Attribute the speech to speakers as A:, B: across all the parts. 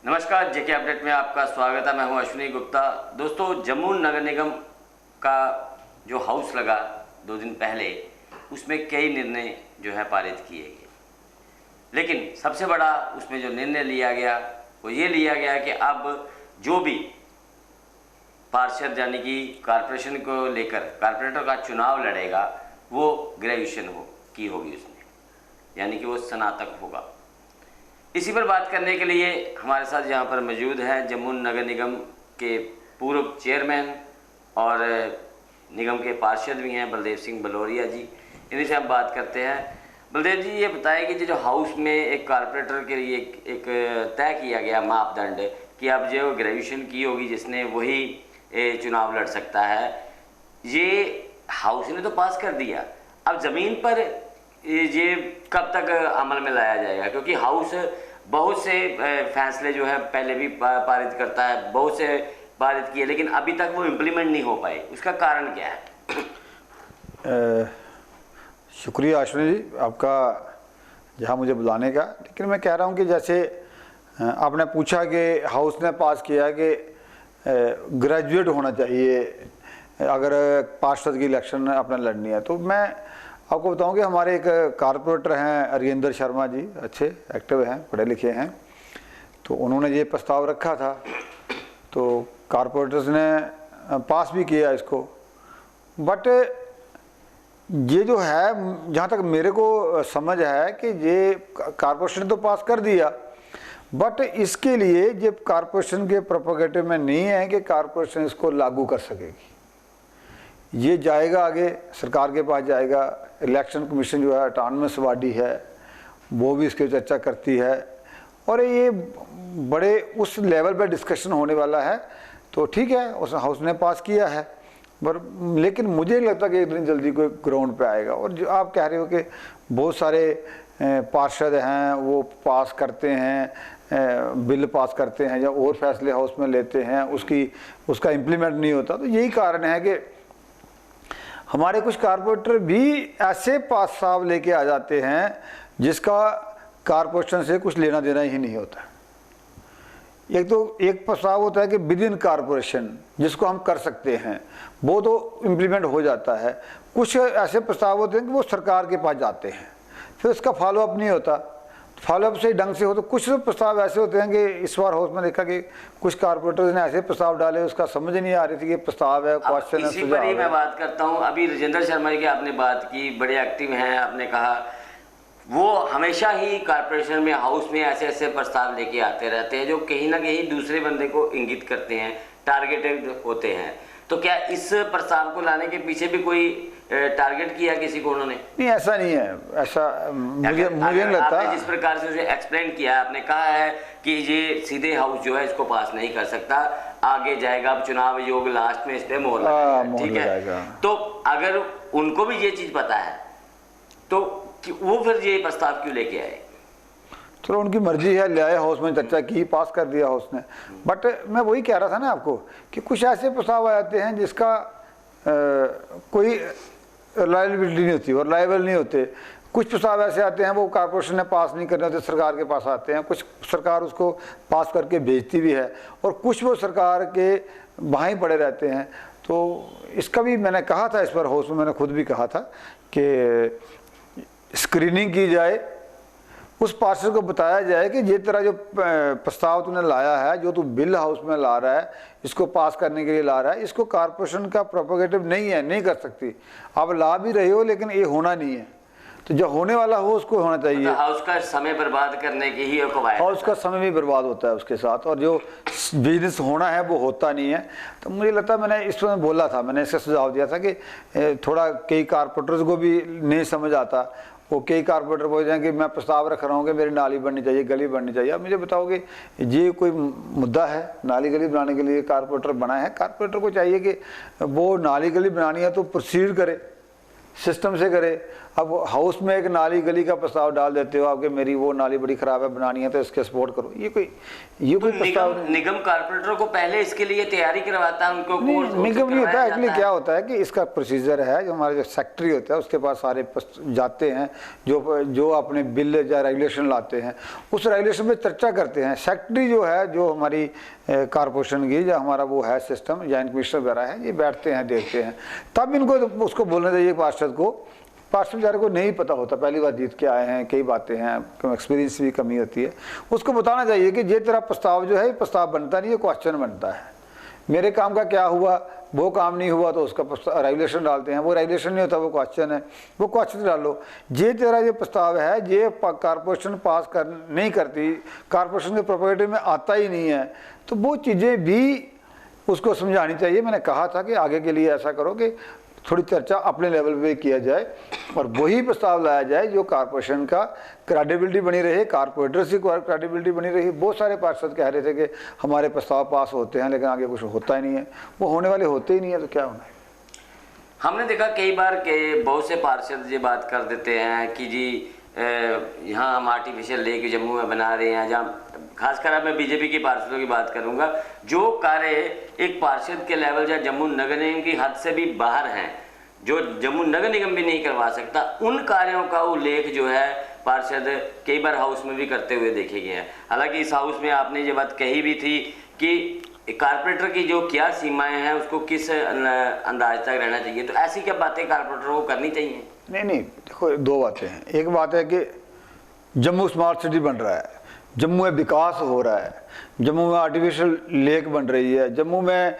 A: नमस्कार, जेके अपडेट में आपका स्वागत है। मैं हूं अश्विनी गुप्ता। दोस्तों, जम्मू नगर निगम का जो हाउस लगा 2 दिन पहले, उसमें कई निर्णय जो है पारित किए गए, लेकिन सबसे बड़ा उसमें जो निर्णय लिया गया वो ये लिया गया कि अब जो भी पार्षद यानी कि कारपोरेशन को लेकर कारपोरेटर का चुनाव लड़ेगा वो ग्रेजुएशन की होगी उसमें, यानी कि वो स्नातक होगा। इसी पर बात करने के लिए हमारे साथ यहाँ पर मौजूद हैं जम्मू नगर निगम के पूर्व चेयरमैन और निगम के पार्षद भी हैं बलदेव सिंह बलोरिया जी। इन्हीं से हम बात करते हैं। बलदेव जी, ये बताएं कि जो हाउस में एक कारपोरेटर के लिए एक तय किया गया मापदंड कि अब जो ग्रेजुएशन की होगी जिसने वही चुनाव लड़ सकता है, ये हाउस ने तो पास कर दिया। अब ज़मीन पर ये कब तक अमल में लाया जाएगा? क्योंकि हाउस बहुत से फैसले जो है पहले भी पारित करता है, बहुत से पारित किए, लेकिन अभी तक वो इम्प्लीमेंट नहीं हो पाए। उसका कारण क्या है?
B: शुक्रिया अश्विनी जी आपका जहाँ मुझे बुलाने का। लेकिन मैं कह रहा हूँ कि जैसे आपने पूछा कि हाउस ने पास किया कि ग्रेजुएट होना चाहिए अगर पार्षद की इलेक्शन अपने लड़नी है, तो मैं आपको बताऊं कि हमारे एक कारपोरेटर हैं अरिंदर शर्मा जी, अच्छे एक्टिव हैं, पढ़े लिखे हैं, तो उन्होंने ये प्रस्ताव रखा था, तो कारपोरेटर्स ने पास भी किया इसको। बट ये जो है, जहाँ तक मेरे को समझ है कि ये कारपोरेशन ने तो पास कर दिया, बट इसके लिए ये कारपोरेशन के प्रोपोगेटिव में नहीं है कि कारपोरेशन इसको लागू कर सकेगी। ये जाएगा आगे सरकार के पास जाएगा। इलेक्शन कमीशन जो है ऑटोनमस बॉडी है, वो भी इसकी चर्चा करती है और ये बड़े उस लेवल पे डिस्कशन होने वाला है। तो ठीक है, उस हाउस ने पास किया है, पर लेकिन मुझे नहीं लगता कि इतनी जल्दी कोई ग्राउंड पे आएगा। और जो आप कह रहे हो कि बहुत सारे पार्षद हैं वो पास करते हैं, बिल पास करते हैं या और फैसले हाउस में लेते हैं, उसका इम्प्लीमेंट नहीं होता, तो यही कारण है कि हमारे कुछ कारपोरेटर भी ऐसे प्रस्ताव लेके आ जाते हैं जिसका कारपोरेशन से कुछ लेना देना ही नहीं होता। एक प्रस्ताव होता है कि विद इन कारपोरेशन जिसको हम कर सकते हैं, वो तो इम्प्लीमेंट हो जाता है। कुछ ऐसे प्रस्ताव होते हैं कि वो सरकार के पास जाते हैं, फिर उसका फॉलोअप नहीं होता, फॉलोअप से ढंग से हो। तो कुछ प्रस्ताव ऐसे होते हैं कि इस बार हाउस में देखा कि कुछ कारपोरेटर्स ने ऐसे प्रस्ताव डाले, उसका समझ नहीं आ रही थी कि प्रस्ताव है, क्वेश्चन है,
A: इसी पर ही मैं बात करता हूं। अभी राजेंद्र शर्मा की आपने बात की, बड़े एक्टिव हैं, आपने कहा वो हमेशा ही कारपोरेशन में हाउस में ऐसे ऐसे प्रस्ताव लेके आते रहते हैं जो कहीं ना कहीं दूसरे बंदे को इंगित करते हैं, टारगेटेड होते हैं। तो क्या इस प्रस्ताव को लाने के पीछे भी कोई टारगेट किया किसी को उन्होंने?
B: नहीं, ऐसा नहीं है, ऐसा मुझे नहीं लगता।
A: आपने जिस प्रकार से उसे एक्सप्लेन किया, आपने कहा है कि ये सीधे हाउस जो है इसको पास नहीं कर सकता, आगे जाएगा, अब चुनाव योग लास्ट में इस पे मोहर लगाएगा, ठीक है। तो अगर उनको भी ये चीज पता है तो वो फिर ये प्रस्ताव क्यों लेके आए?
B: चलो उनकी मर्जी है, ले आए, हाउस में चर्चा की, पास कर दिया हाउस ने। बट मैं वही कह रहा था ना आपको कि कुछ ऐसे प्रस्ताव आ जाते हैं जिसका कोई लायबिलिटी नहीं होती और लायबल नहीं होते। कुछ प्रस्ताव ऐसे आते हैं वो कारपोरेशन ने पास नहीं करने होते, सरकार के पास आते हैं, कुछ सरकार उसको पास करके भेजती भी है और कुछ वो सरकार के बाहीं पड़े रहते हैं। तो इसका भी मैंने कहा था, इस पर हाउस में मैंने खुद भी कहा था कि स्क्रीनिंग की जाए, उस पार्षद को बताया जाए कि ये तेरा जो प्रस्ताव तूने लाया है, जो तू बिल हाउस में ला रहा है, इसको पास करने के लिए ला रहा है, इसको कारपोरेशन का प्रोपोगेटिव नहीं है, नहीं कर सकती। आप ला भी रहे हो लेकिन ये होना नहीं है, तो जो होने वाला हो उसको होना चाहिए।
A: तो हाउस का समय बर्बाद करने की ही
B: हाउस का समय भी बर्बाद होता है उसके साथ, और जो बिजनेस होना है वो होता नहीं है। तो मुझे लगता है मैंने इसमें बोला था, मैंने इसका सुझाव दिया था कि थोड़ा कई कारपोरेटर्स को भी नहीं समझ आता। वो कई कारपोरेटर बोल जाएं कि मैं प्रस्ताव रख रहा हूँ कि मेरी नाली बननी चाहिए, गली बननी चाहिए। अब मुझे बताओगे ये कोई मुद्दा है? नाली गली बनाने के लिए कारपोरेटर बना है? कारपोरेटर को चाहिए कि वो नाली गली बनानी है तो प्रोसीड करे, सिस्टम से करे। अब हाउस में एक नाली गली का प्रस्ताव डाल देते हो आपके, मेरी वो नाली बड़ी ख़राब है, बनानी है तो इसके सपोर्ट करो, ये कोई प्रस्ताव नहीं।
A: निगम कारपोरेटर को पहले इसके लिए तैयारी करवाता है, उनको
B: निगम नहीं होता है। एक्चुअली क्या होता है कि इसका प्रोसीजर है, जो हमारे जो सेक्रेटरी होता है उसके पास सारे जाते हैं, जो अपने बिल या रेगुलेशन लाते हैं, उस रेगुलेशन में चर्चा करते हैं। सेक्रेटरी जो है, जो हमारी कारपोरेशन की या हमारा वो है सिस्टम, जॉइंट कमिश्नर वगैरह है, ये बैठते हैं, देखते हैं, तब इनको उसको बोलना चाहिए पार्षद को। पार्षद बेचारे को नहीं पता होता, पहली बार जीत के आए हैं, कई बातें हैं, एक्सपीरियंस भी कमी होती है, उसको बताना चाहिए कि ये तेरा प्रस्ताव जो है, ये प्रस्ताव बनता नहीं है, क्वेश्चन बनता है, मेरे काम का क्या हुआ, वो काम नहीं हुआ तो उसका रेगुलेशन डालते हैं, वो रेगुलेशन नहीं होता वो क्वेश्चन है, वो क्वेश्चन डालो। ये तेरा ये प्रस्ताव है, ये कारपोरेशन पास नहीं करती, कारपोरेशन के प्रॉपर्टी में आता ही नहीं है, तो वो चीज़ें भी उसको समझानी चाहिए। मैंने कहा था कि आगे के लिए ऐसा करो कि थोड़ी चर्चा अपने लेवल पे किया जाए और वही प्रस्ताव लाया जाए जो कारपोरेशन का क्रेडिबिलिटी बनी रहे, कारपोरेटर की क्रेडिबिलिटी बनी रही। बहुत सारे पार्षद कह रहे थे कि हमारे प्रस्ताव पास होते हैं लेकिन आगे कुछ होता ही नहीं है, वो होने वाले होते ही नहीं है, तो क्या होना है।
A: हमने देखा कई बार के बहुत से पार्षद ये बात कर देते हैं कि जी यहाँ हम आर्टिफिशियल लेक जम्मू में बना रहे हैं, जहाँ खासकर अब मैं बीजेपी के पार्षदों की बात करूंगा, जो कार्य एक पार्षद के लेवल या जम्मू नगर निगम की हद से भी बाहर हैं, जो जम्मू नगर निगम भी नहीं करवा सकता, उन कार्यों का उल्लेख जो है पार्षद कई बार हाउस में भी करते हुए देखे गए हैं। हालांकि इस हाउस में आपने ये बात कही भी थी कि कारपोरेटर की जो क्या सीमाएं हैं, उसको किस अंदाज तक रहना चाहिए, तो ऐसी क्या बातें कारपोरेटर को करनी चाहिए?
B: नहीं, देखो दो बातें हैं। एक बात है कि जम्मू स्मार्ट सिटी बन रहा है, जम्मू में विकास हो रहा है, जम्मू में आर्टिफिशियल लेक बन रही है, जम्मू में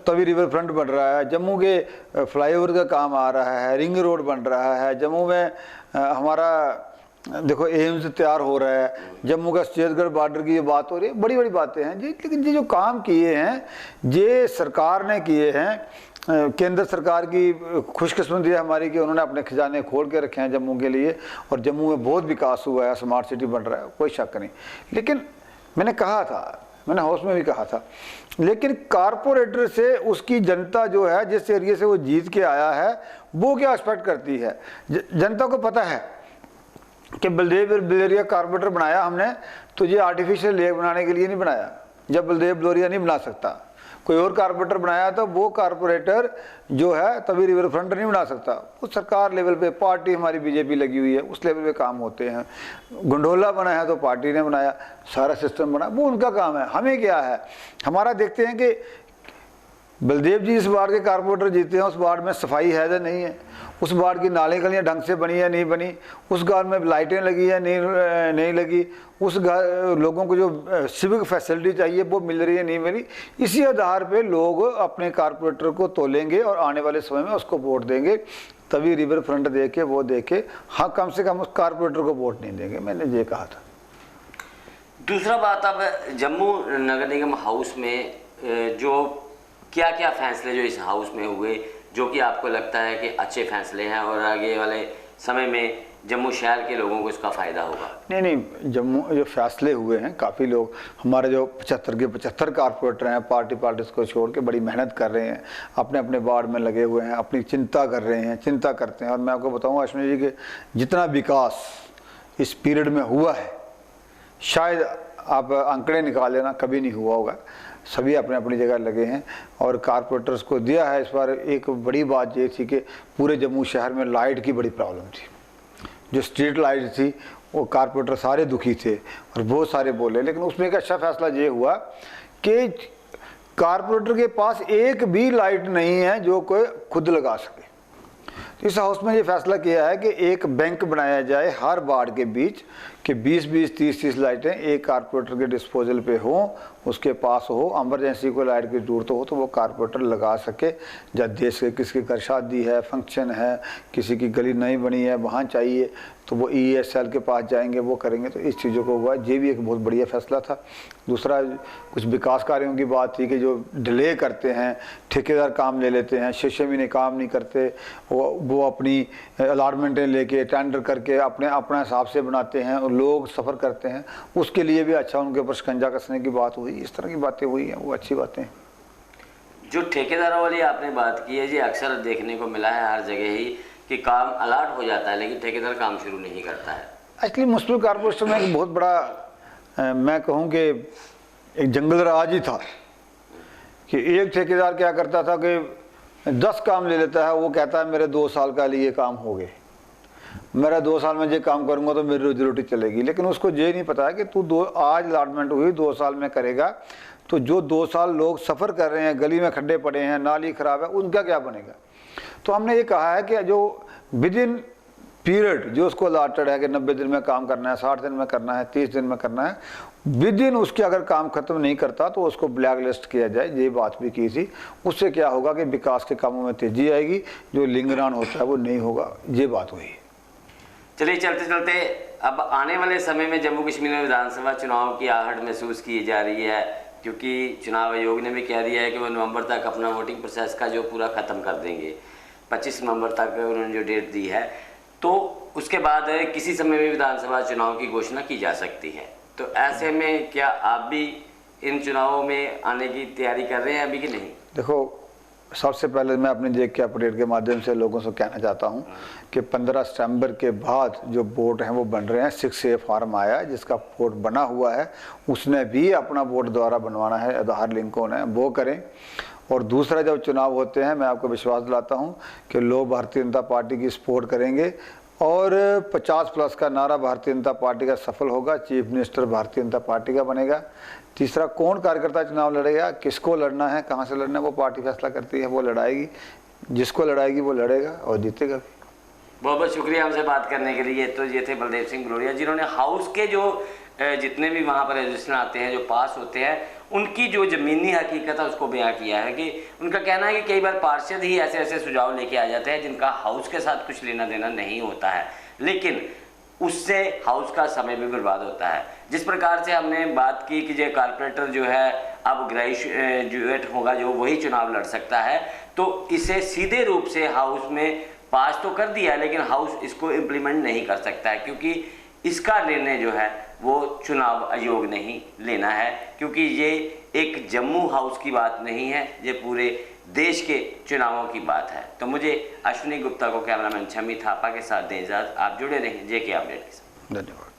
B: तवी रिवर फ्रंट बन रहा है, जम्मू के फ्लाईओवर का काम आ रहा है, रिंग रोड बन रहा है, जम्मू में हमारा देखो एम्स तैयार हो रहा है, जम्मू का छत्तीसगढ़ बॉर्डर की ये बात हो रही है, बड़ी बड़ी बातें हैं जी। लेकिन ये जो काम किए हैं, ये सरकार ने किए हैं, केंद्र सरकार की खुशकिस्मती है हमारी कि उन्होंने अपने खजाने खोल के रखे हैं जम्मू के लिए, और जम्मू में बहुत विकास हुआ है, स्मार्ट सिटी बन रहा है, कोई शक नहीं। लेकिन मैंने कहा था, मैंने हाउस में भी कहा था, लेकिन कारपोरेटर से उसकी जनता जो है, जिस एरिया से वो जीत के आया है, वो क्या एक्सपेक्ट करती है। जनता को पता है कि बलदेव बिलोरिया कारपोरेटर बनाया हमने, तो ये आर्टिफिशियल लेक बनाने के लिए नहीं बनाया। जब बलदेव बिलोरिया नहीं बना सकता, कोई और कारपोरेटर बनाया, तो वो कारपोरेटर जो है तभी रिवर फ्रंट नहीं बना सकता। उस सरकार लेवल पे पार्टी हमारी बीजेपी लगी हुई है, उस लेवल पे काम होते हैं। गंडोला बना है तो पार्टी ने बनाया, सारा सिस्टम बना, वो उनका काम है। हमें क्या है, हमारा देखते हैं कि बलदेव जी इस वार्ड के कारपोरेटर जीते हैं, उस वार्ड में सफाई है या नहीं है, उस वार्ड की नाले गलियाँ ढंग से बनी है नहीं बनी, उस घर में लाइटें लगी है नहीं लगी, उस घर लोगों को जो सिविक फैसिलिटी चाहिए वो मिल रही है नहीं मिली। इसी आधार पे लोग अपने कारपोरेटर को तोलेंगे और आने वाले समय में उसको वोट देंगे। तभी रिवर फ्रंट देके वो देके, हाँ कम से कम उस कारपोरेटर को वोट नहीं देंगे, मैंने ये कहा था।
A: दूसरा बात, अब जम्मू नगर निगम हाउस में जो क्या क्या फैसले जो इस हाउस में हुए, जो कि आपको लगता है कि अच्छे फैसले हैं और आगे वाले समय में जम्मू शहर के लोगों को इसका फ़ायदा होगा?
B: नहीं, जम्मू जो फैसले हुए हैं, काफ़ी लोग हमारे जो 75 के 75 कारपोरेटर हैं, पार्टीज को छोड़ के बड़ी मेहनत कर रहे हैं, अपने अपने वार्ड में लगे हुए हैं, अपनी चिंता कर रहे हैं, चिंता करते हैं। और मैं आपको बताऊँ अश्विनी जी कि जितना विकास इस पीरियड में हुआ है, शायद आप आंकड़े निकाल लेना, कभी नहीं हुआ होगा। सभी अपने अपनी जगह लगे हैं और कारपोरेटर्स को दिया है। इस बार एक बड़ी बात ये थी कि पूरे जम्मू शहर में लाइट की बड़ी प्रॉब्लम थी, जो स्ट्रीट लाइट थी वो कारपोरेटर सारे दुखी थे और बहुत सारे बोले। लेकिन उसमें एक अच्छा फैसला ये हुआ कि कारपोरेटर के पास एक भी लाइट नहीं है जो कोई खुद लगा सके। तो इस हाउस में ये फैसला किया है कि एक बैंक बनाया जाए हर वार्ड के बीच कि 20-20, 30-30 लाइटें एक कारपोरेटर के डिस्पोजल पे हों, उसके पास हो। इमरजेंसी को लाइट की ज़रूरत हो तो वो कारपोरेटर लगा सके। जब देश के किसी की घर शादी है, फंक्शन है, किसी की गली नहीं बनी है, वहाँ चाहिए तो वो ESL के पास जाएंगे, वो करेंगे। तो इस चीज़ों को हुआ, ये भी एक बहुत बढ़िया फैसला था। दूसरा, कुछ विकास कार्यों की बात थी कि जो डिले करते हैं, ठेकेदार काम ले लेते हैं, 6 महीने काम नहीं करते, वो अपनी अलॉटमेंटें लेके टेंडर करके अपना हिसाब से बनाते हैं और लोग सफ़र करते हैं। उसके लिए भी अच्छा उनके ऊपर शिकंजा कसने की बात हुई। इस तरह की बातें हुई हैं, वो अच्छी बातें हैं।
A: जो ठेकेदारों वाली आपने बात की है जी, अक्सर देखने को मिला है हर जगह ही कि काम अलाट हो जाता है लेकिन ठेकेदार काम शुरू नहीं करता है।
B: एक्चुअली म्युनिसिपल कॉर्पोरेशन में एक बहुत बड़ा मैं कहूँ कि एक जंगल राज ही था कि एक ठेकेदार क्या करता था कि 10 काम ले लेता है, वो कहता है मेरे 2 साल का लिए काम हो गए, मेरा 2 साल में ये काम करूँगा तो मेरी रोजी रोटी चलेगी। लेकिन उसको ये नहीं पता है कि तू आज अलॉटमेंट हुई 2 साल में करेगा तो जो 2 साल लोग सफ़र कर रहे हैं, गली में खड्डे पड़े हैं, नाली ख़राब है, उनका क्या बनेगा। तो हमने ये कहा है कि जो विद इन पीरियड जो उसको अलॉटेड है कि 90 दिन में काम करना है, 60 दिन में करना है, 30 दिन में करना है, विद इन उसके अगर काम खत्म नहीं करता तो उसको ब्लैक लिस्ट किया जाए। ये बात भी की थी। उससे क्या होगा कि विकास के कामों में तेजी आएगी, जो लिंगरान होता है वो नहीं होगा। ये बात हुई।
A: चलिए चलते चलते अब आने वाले समय में जम्मू कश्मीर में विधानसभा चुनाव की आहट महसूस की जा रही है, क्योंकि चुनाव आयोग ने भी कह दिया है कि वो नवंबर तक अपना वोटिंग प्रोसेस का जो पूरा ख़त्म कर देंगे। 25 नवंबर तक उन्होंने जो डेट दी है, तो उसके बाद किसी समय में विधानसभा चुनाव की घोषणा की जा सकती है। तो ऐसे में क्या आप भी इन चुनावों में आने की तैयारी कर रहे हैं अभी कि नहीं?
B: देखो, सबसे पहले मैं अपने जेक के अपडेट के माध्यम से लोगों से कहना चाहता हूं कि 15 सितंबर के बाद जो वोट हैं वो बन रहे हैं। 6A फॉर्म आया है जिसका वोट बना हुआ है, उसने भी अपना वोट दोबारा बनवाना है, आधार लिंक होना है, वो करें। और दूसरा, जब चुनाव होते हैं मैं आपको विश्वास दिलाता हूं कि लोग भारतीय जनता पार्टी की सपोर्ट करेंगे और 50+ का नारा भारतीय जनता पार्टी का सफल होगा। Chief minister Bharatiya Janata party का बनेगा। तीसरा, कौन कार्यकर्ता चुनाव लड़ेगा, किसको लड़ना है, कहाँ से लड़ना है, वो पार्टी फैसला करती है, वो लड़ाएगी। जिसको लड़ाएगी वो लड़ेगा और जीतेगा भी।
A: बहुत बहुत शुक्रिया हमसे बात करने के लिए। तो ये थे बलदेव सिंह भरोड़िया, जिन्होंने हाउस के जो जितने भी वहाँ पर रजिस्ट्रेशन आते हैं, जो पास होते हैं, उनकी जो ज़मीनी हकीकत है उसको बयां किया है। कि उनका कहना है कि कई बार पार्षद ही ऐसे ऐसे सुझाव लेके आ जाते हैं जिनका हाउस के साथ कुछ लेना देना नहीं होता है, लेकिन उससे हाउस का समय भी बर्बाद होता है। जिस प्रकार से हमने बात की कि जो कारपोरेटर जो है अब ग्रेजुएट होगा, जो वही चुनाव लड़ सकता है, तो इसे सीधे रूप से हाउस में पास तो कर दिया लेकिन हाउस इसको इम्प्लीमेंट नहीं कर सकता है, क्योंकि इसका निर्णय जो है वो चुनाव आयोग नहीं लेना है, क्योंकि ये एक जम्मू हाउस की बात नहीं है, ये पूरे देश के चुनावों की बात है। तो मुझे अश्विनी गुप्ता को कैमरामैन छमी थापा के साथ दें इजाज़त। आप जुड़े रहें जेके अपडेट के साथ।
B: धन्यवाद।